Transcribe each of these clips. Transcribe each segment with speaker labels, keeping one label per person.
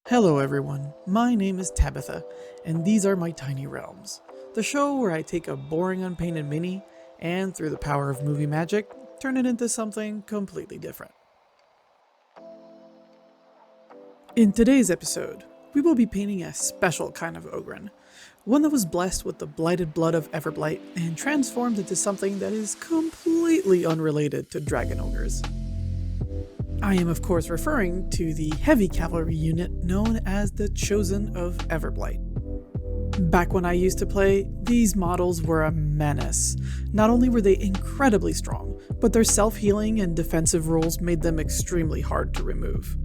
Speaker 1: Hello everyone, my name is Tabitha, and these are my Tiny Realms, the show where I take a boring unpainted mini and, through the power of movie magic, turn it into something completely different. In today's episode, we will be painting a special kind of ogre, one that was blessed with the blighted blood of Everblight and transformed into something that is completely unrelated to dragon ogres. I am of course referring to the heavy cavalry unit known as the Chosen of Everblight. Back when I used to play, these models were a menace. Not only were they incredibly strong, but their self-healing and defensive rules made them extremely hard to remove.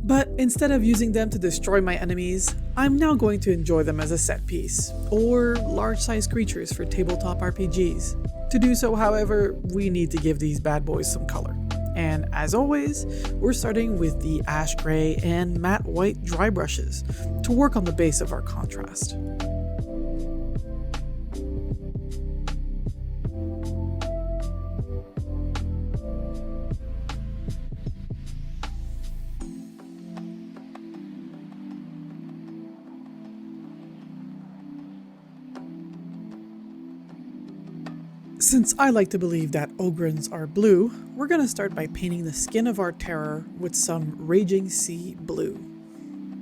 Speaker 1: But instead of using them to destroy my enemies, I'm now going to enjoy them as a set piece, or large-sized creatures for tabletop RPGs. To do so, however, we need to give these bad boys some color. And as always, we're starting with the ash gray and matte white dry brushes to work on the base of our contrast. Since I like to believe that ogres are blue, we're going to start by painting the skin of our terror with some Raging Sea Blue.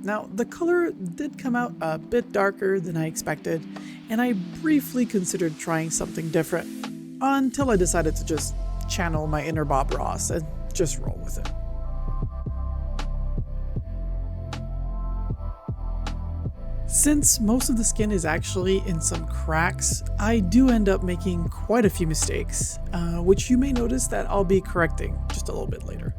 Speaker 1: Now, the color did come out a bit darker than I expected, and I briefly considered trying something different, until I decided to just channel my inner Bob Ross and just roll with it. Since most of the skin is actually in some cracks, I do end up making quite a few mistakes, which you may notice that I'll be correcting just a little bit later.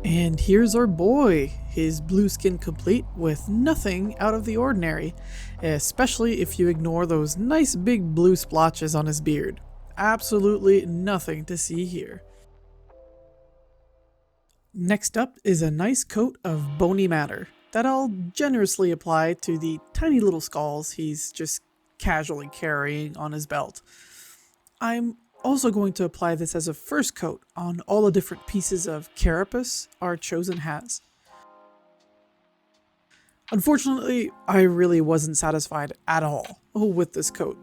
Speaker 1: And here's our boy, his blue skin complete with nothing out of the ordinary, especially if you ignore those nice big blue splotches on his beard. Absolutely nothing to see here. Next up is a nice coat of bony matter that I'll generously apply to the tiny little skulls he's just casually carrying on his belt. I'm also going to apply this as a first coat on all the different pieces of carapace our Chosen has. Unfortunately, I really wasn't satisfied at all with this coat.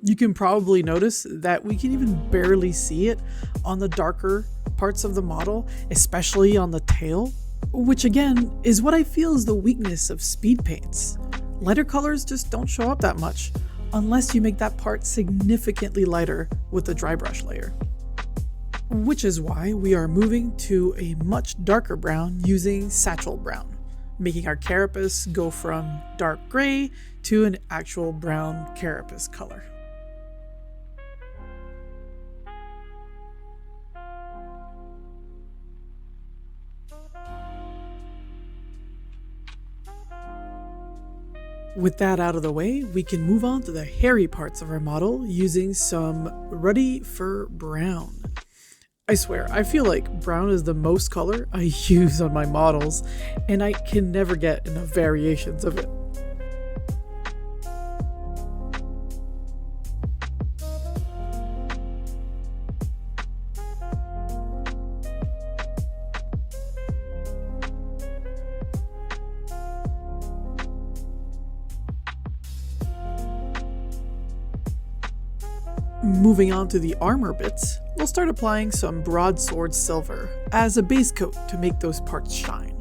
Speaker 1: You can probably notice that we can even barely see it on the darker parts of the model, especially on the tail, which again is what I feel is the weakness of speed paints. Lighter colors just don't show up that much, unless you make that part significantly lighter with the dry brush layer. Which is why we are moving to a much darker brown using satchel brown, making our carapace go from dark gray to an actual brown carapace color. With that out of the way, we can move on to the hairy parts of our model using some ruddy fur brown. I swear, I feel like brown is the most color I use on my models, and I can never get enough variations of it. Moving on to the armor bits, we'll start applying some broadsword silver as a base coat to make those parts shine.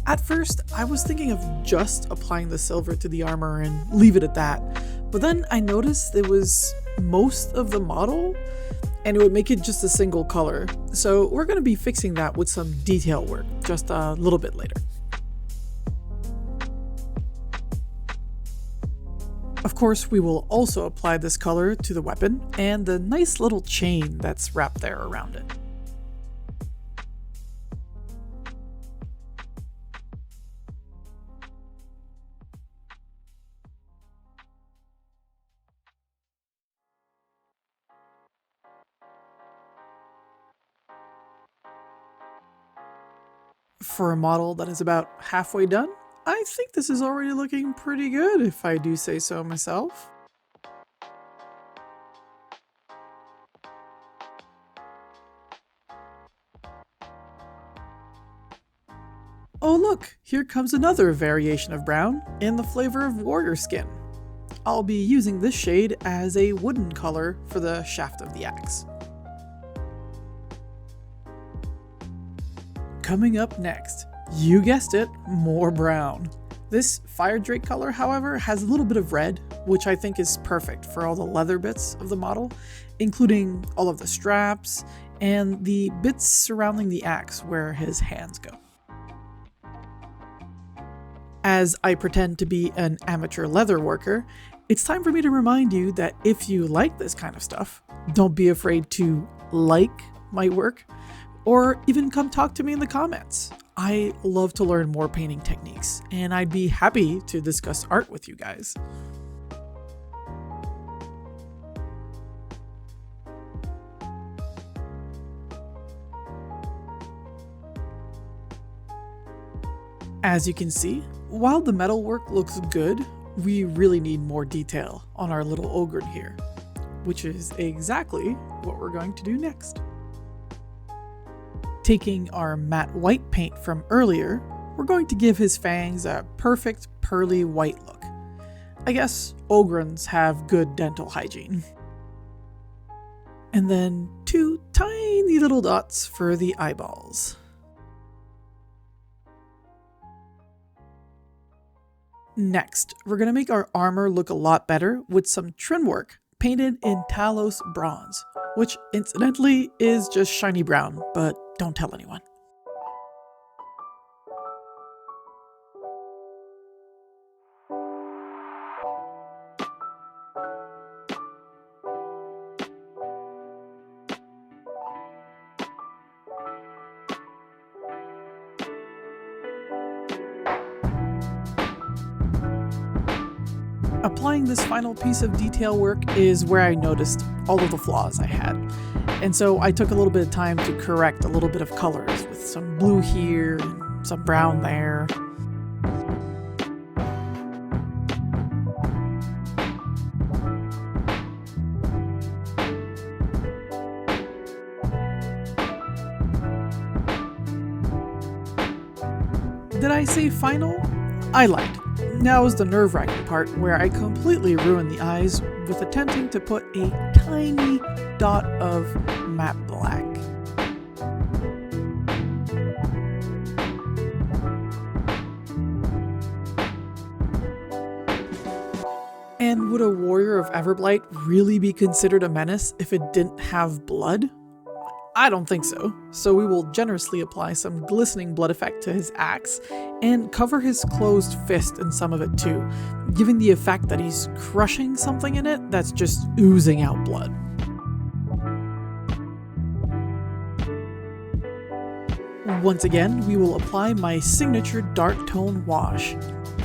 Speaker 1: At first, I was thinking of just applying the silver to the armor and leave it at that, but then I noticed it was most of the model and it would make it just a single color, so we're going to be fixing that with some detail work just a little bit later. Of course, we will also apply this color to the weapon and the nice little chain that's wrapped there around it. For a model that is about halfway done, I think this is already looking pretty good if I do say so myself. Oh look, here comes another variation of brown in the flavor of warrior skin. I'll be using this shade as a wooden color for the shaft of the axe. Coming up next, you guessed it, more brown. This fire drake color, however, has a little bit of red, which I think is perfect for all the leather bits of the model, including all of the straps and the bits surrounding the axe where his hands go. As I pretend to be an amateur leather worker, it's time for me to remind you that if you like this kind of stuff, don't be afraid to like my work, or even come talk to me in the comments. I love to learn more painting techniques, and I'd be happy to discuss art with you guys. As you can see, while the metalwork looks good, we really need more detail on our little ogre here, which is exactly what we're going to do next. Taking our matte white paint from earlier, we're going to give his fangs a perfect pearly white look. I guess ogrons have good dental hygiene. And then 2 tiny little dots for the eyeballs. Next, we're going to make our armor look a lot better with some trim work painted in Talos bronze, which incidentally is just shiny brown, but don't tell anyone. Applying this final piece of detail work is where I noticed all of the flaws I had. And so I took a little bit of time to correct a little bit of colors with some blue here and some brown there. Did I say final? I lied. Now is the nerve-wracking part where I completely ruined the eyes with attempting to put a tiny dot of matte black. And would a warrior of Everblight really be considered a menace if it didn't have blood? I don't think so, so we will generously apply some glistening blood effect to his axe and cover his closed fist in some of it too, giving the effect that he's crushing something in it that's just oozing out blood. Once again, we will apply my signature dark tone wash.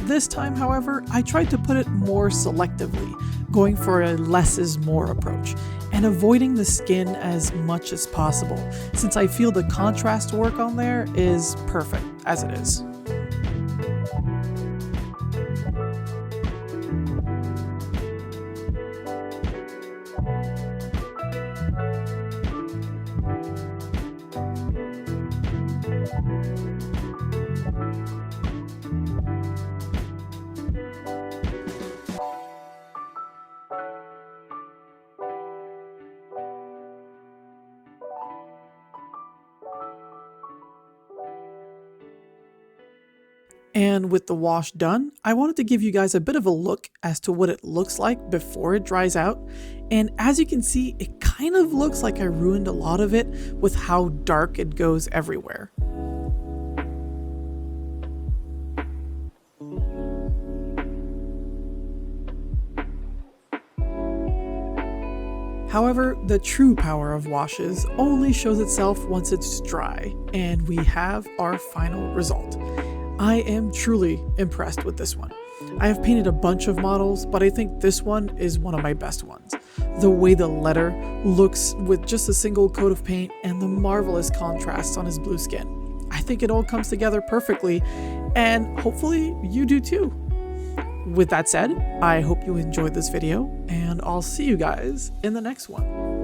Speaker 1: This time, however, I tried to put it more selectively, going for a less is more approach, and avoiding the skin as much as possible, since I feel the contrast work on there is perfect as it is. And with the wash done, I wanted to give you guys a bit of a look as to what it looks like before it dries out. And as you can see, it kind of looks like I ruined a lot of it with how dark it goes everywhere. However, the true power of washes only shows itself once it's dry, and we have our final result. I am truly impressed with this one. I have painted a bunch of models, but I think this one is one of my best ones. The way the letter looks with just a single coat of paint and the marvelous contrasts on his blue skin. I think it all comes together perfectly, and hopefully you do too. With that said, I hope you enjoyed this video, and I'll see you guys in the next one.